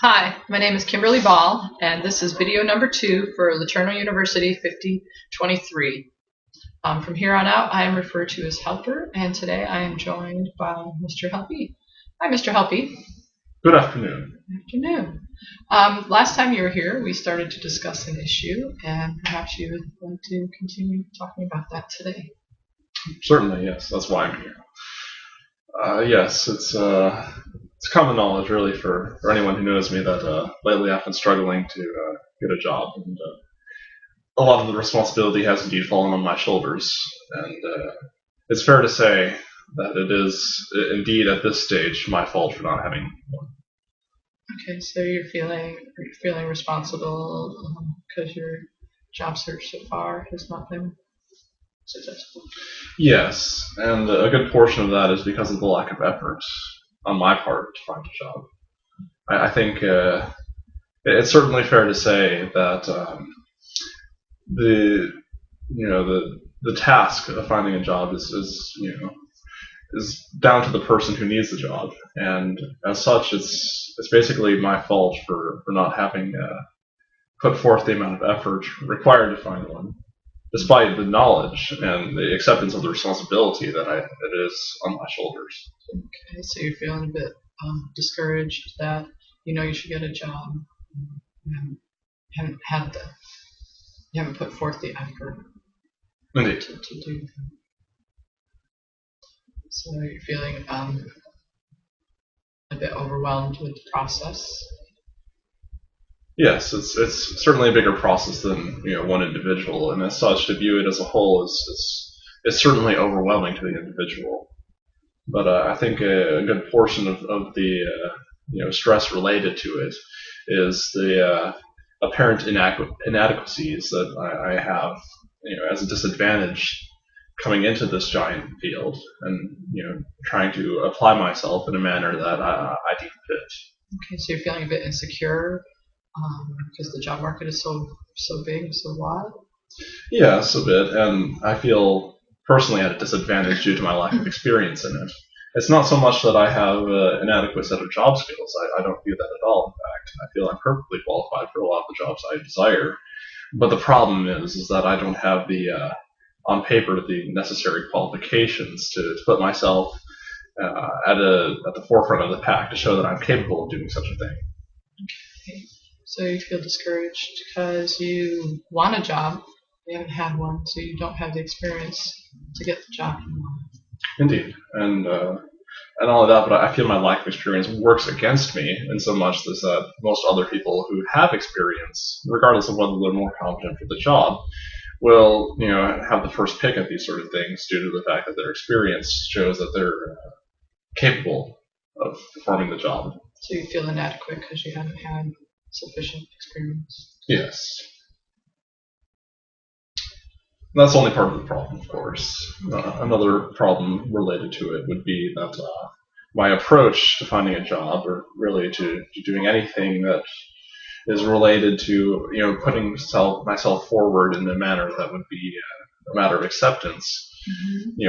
Hi, my name is Kimberly Ball, and this is video number 2 for LeTourneau University 5023. From here on out, I am referred to as Helper, and today I am joined by Mr. Helpy. Hi, Mr. Helpy. Good afternoon. Good afternoon. Last time you were here, we started to discuss an issue, and perhaps you would like to continue talking about that today. Certainly, yes. That's why I'm here. Yes, it's common knowledge, really, for anyone who knows me that lately I've been struggling to get a job, and a lot of the responsibility has indeed fallen on my shoulders. And it's fair to say that it is indeed at this stage my fault for not having one. Okay, so you're feeling responsible because your job search so far has not been successful. Yes, and a good portion of that is because of the lack of effort on my part to find a job. I think it's certainly fair to say that the task of finding a job is down to the person who needs the job, and as such, it's basically my fault for not having put forth the amount of effort required to find one, despite the knowledge and the acceptance of the responsibility that it is on my shoulders. Okay, so you're feeling a bit discouraged that you should get a job. You haven't put forth the effort Indeed. to do that. So you're feeling a bit overwhelmed with the process. Yes, it's certainly a bigger process than one individual, and as such, to view it as a whole is certainly overwhelming to the individual. But I think a good portion of the stress related to it is the apparent inadequacies that I have as a disadvantage coming into this giant field, and trying to apply myself in a manner that I deem fit. Okay, so you're feeling a bit insecure because the job market is so big, so wide. Yes, a bit, and I feel personally at a disadvantage due to my lack of experience in it. It's not so much that I have an inadequate set of job skills. I don't view that at all. In fact, I feel I'm perfectly qualified for a lot of the jobs I desire. But the problem is that I don't have the on paper the necessary qualifications to put myself at the forefront of the pack to show that I'm capable of doing such a thing. Okay. So you feel discouraged because you want a job, you haven't had one, so you don't have the experience to get the job you want. Indeed, and all of that, but I feel my lack of experience works against me in so much that most other people who have experience, regardless of whether they're more competent for the job, will have the first pick at these sort of things due to the fact that their experience shows that they're capable of performing the job. So you feel inadequate because you haven't had sufficient experience. Yes. That's only part of the problem, of course. Another problem related to it would be that my approach to finding a job, or really to doing anything that is related to putting myself forward in a manner that would be a matter of acceptance,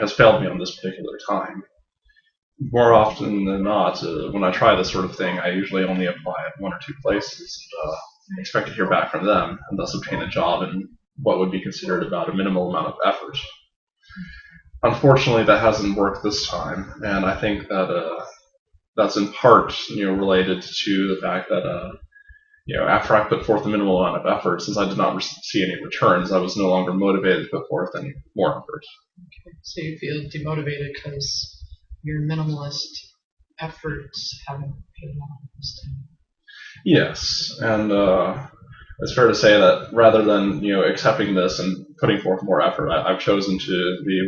has failed me on this particular time. More often than not, when I try this sort of thing, I usually only apply at one or two places and expect to hear back from them, and thus obtain a job in what would be considered about a minimal amount of effort. Unfortunately, that hasn't worked this time, and I think that that's in part related to the fact that after I put forth the minimal amount of effort, since I did not see any returns, I was no longer motivated to put forth any more effort. Okay, so you feel demotivated because your minimalist efforts haven't paid off this time. Yes, and it's fair to say that rather than accepting this and putting forth more effort, I've chosen to be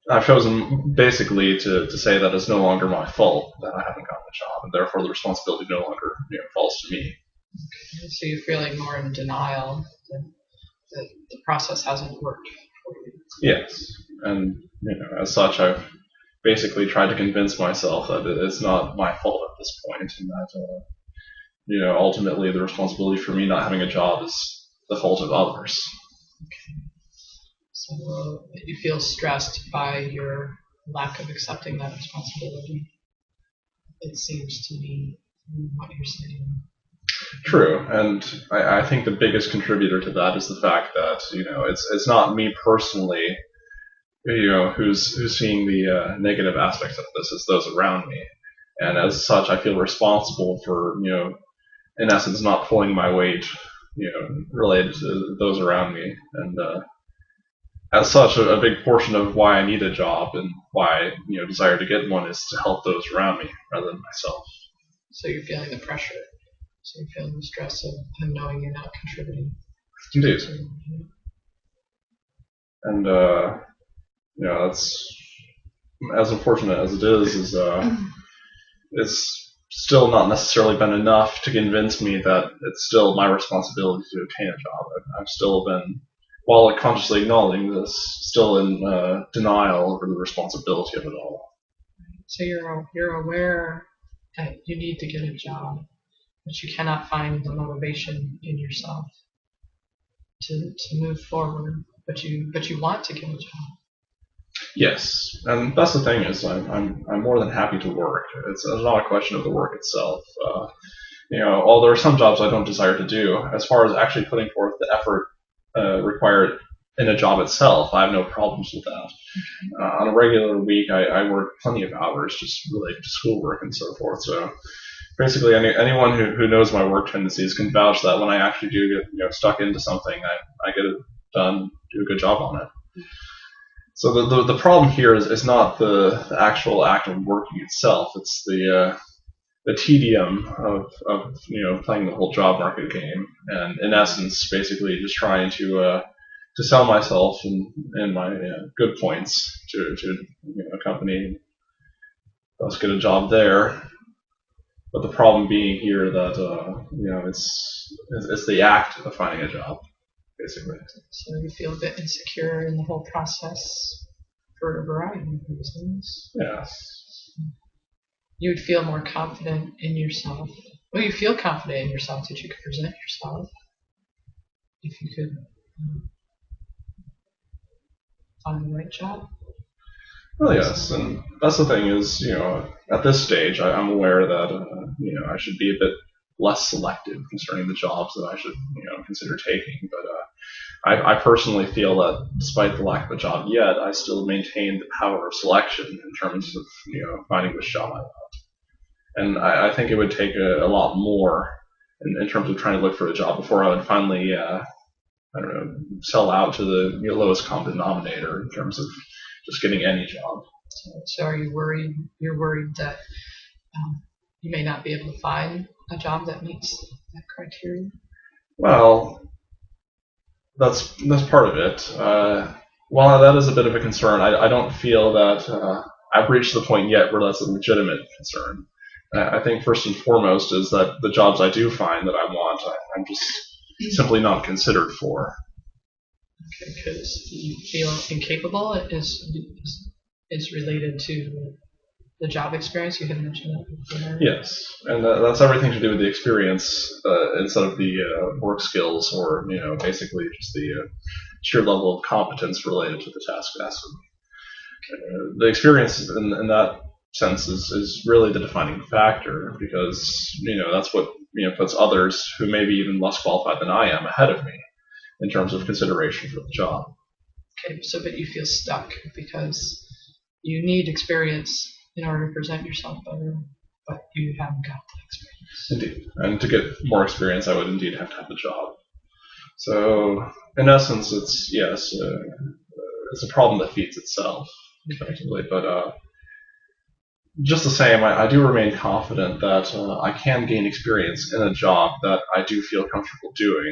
I've chosen basically to say that it's no longer my fault that I haven't gotten a job, and therefore the responsibility no longer falls to me. Okay, so you're feeling more in denial that the process hasn't worked for you. Yes, and as such, I've basically tried to convince myself that it's not my fault at this point, and that ultimately the responsibility for me not having a job is the fault of others. Okay. So you feel stressed by your lack of accepting that responsibility. it seems to me, from what you're saying. True, and I think the biggest contributor to that is the fact that it's not me personally, who's seeing the negative aspects of this. It's those around me, and as such, I feel responsible for in essence, not pulling my weight, related to those around me, and as such, a big portion of why I need a job and why I desire to get one is to help those around me rather than myself. So you're feeling the pressure. So you're feeling the stress of knowing you're not contributing. Indeed. And that's as unfortunate as it is it's still not necessarily been enough to convince me that it's still my responsibility to obtain a job. I've still been, while consciously acknowledging this, still in denial over the responsibility of it all. So you're aware that you need to get a job, but you cannot find the motivation in yourself to move forward. But you want to get a job. Yes, and that's the thing is I'm more than happy to work. It's not a question of the work itself. Although there are some jobs I don't desire to do, as far as actually putting forth the effort required in a job itself, I have no problems with that. On a regular week, I work plenty of hours just related to schoolwork and so forth. So basically, anyone who knows my work tendencies can vouch that when I actually do get stuck into something, I get it done, do a good job on it. So the problem here is not the actual act of working itself. It's the tedium of playing the whole job market game, and in essence, basically just trying to sell myself and my good points to a company, thus get a job there. But the problem being here that it's the act of finding a job, basically. So you feel a bit insecure in the whole process for a variety of reasons. Yes. You would feel more confident in yourself. Well, you feel confident in yourself that you could present yourself if you could find the right job. Well, yes, and that's the thing is, at this stage, I'm aware that, I should be a bit less selective concerning the jobs that I should, consider taking. But I personally feel that despite the lack of a job yet, I still maintain the power of selection in terms of, finding which job I want. And I think it would take a lot more in terms of trying to look for a job before I would finally, sell out to the lowest common denominator in terms of just getting any job. So are you worried? You're worried that you may not be able to find a job that meets that criteria? Well, that's part of it. While that is a bit of a concern, I don't feel that I've reached the point yet where that's a legitimate concern. I think first and foremost is that the jobs I do find that I want, I'm just simply not considered for. Okay, because you feel incapable is related to the job experience. You had mentioned that before. Yes, and that's everything to do with the experience instead of the work skills or basically just the sheer level of competence related to the task asked of me. The experience in that sense is really the defining factor because that's what puts others who may be even less qualified than I am ahead of me in terms of consideration for the job. Okay, but you feel stuck because you need experience in order to present yourself better, but you haven't got that experience. Indeed, and to get more experience, I would indeed have to have the job. So, in essence, it's it's a problem that feeds itself, effectively. But just the same, I do remain confident that I can gain experience in a job that I do feel comfortable doing.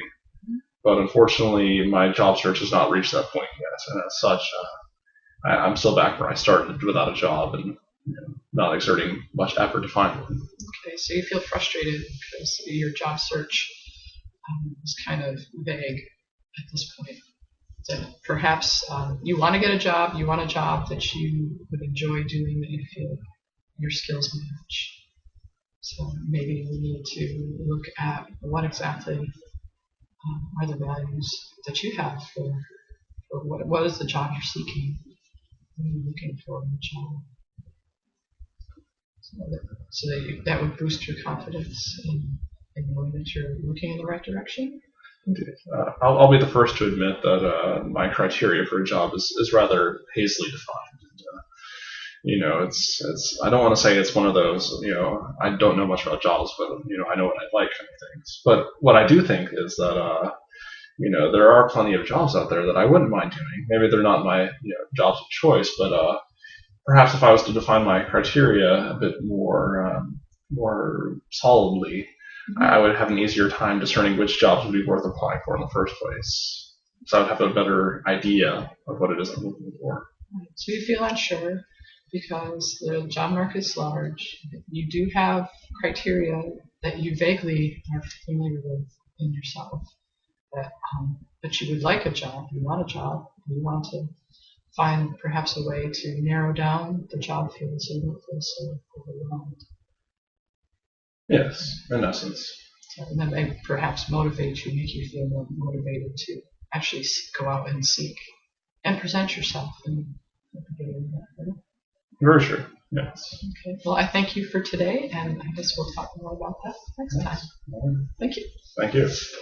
But unfortunately, my job search has not reached that point yet, and as such, I'm still back where I started without a job and not exerting much effort to find one. Okay, so you feel frustrated because your job search is kind of vague at this point. That perhaps you want to get a job, you want a job that you would enjoy doing, that you feel your skills match. So maybe we need to look at what exactly are the values that you have for what is the job you're seeking. What are you looking for in a job? So that would boost your confidence in knowing that you're looking in the right direction. I'll be the first to admit that my criteria for a job is rather hazily defined. It's I don't want to say it's one of those, I don't know much about jobs, but I know what I like kind of things. But what I do think is that there are plenty of jobs out there that I wouldn't mind doing. Maybe they're not my jobs of choice, but perhaps if I was to define my criteria a bit more solidly, I would have an easier time discerning which jobs would be worth applying for in the first place. So I would have a better idea of what it is I'm looking for. So you feel unsure because the job market is large. You do have criteria that you vaguely are familiar with in yourself. But you would like a job, you want a job, you want to find perhaps a way to narrow down the job field so you don't feel so overwhelmed. Yes, in essence. So, and that may perhaps motivate you, make you feel more motivated to actually go out and seek and present yourself. Very sure. Yes. Okay. Well, I thank you for today, and I guess we'll talk more about that next time. Thank you. Thank you.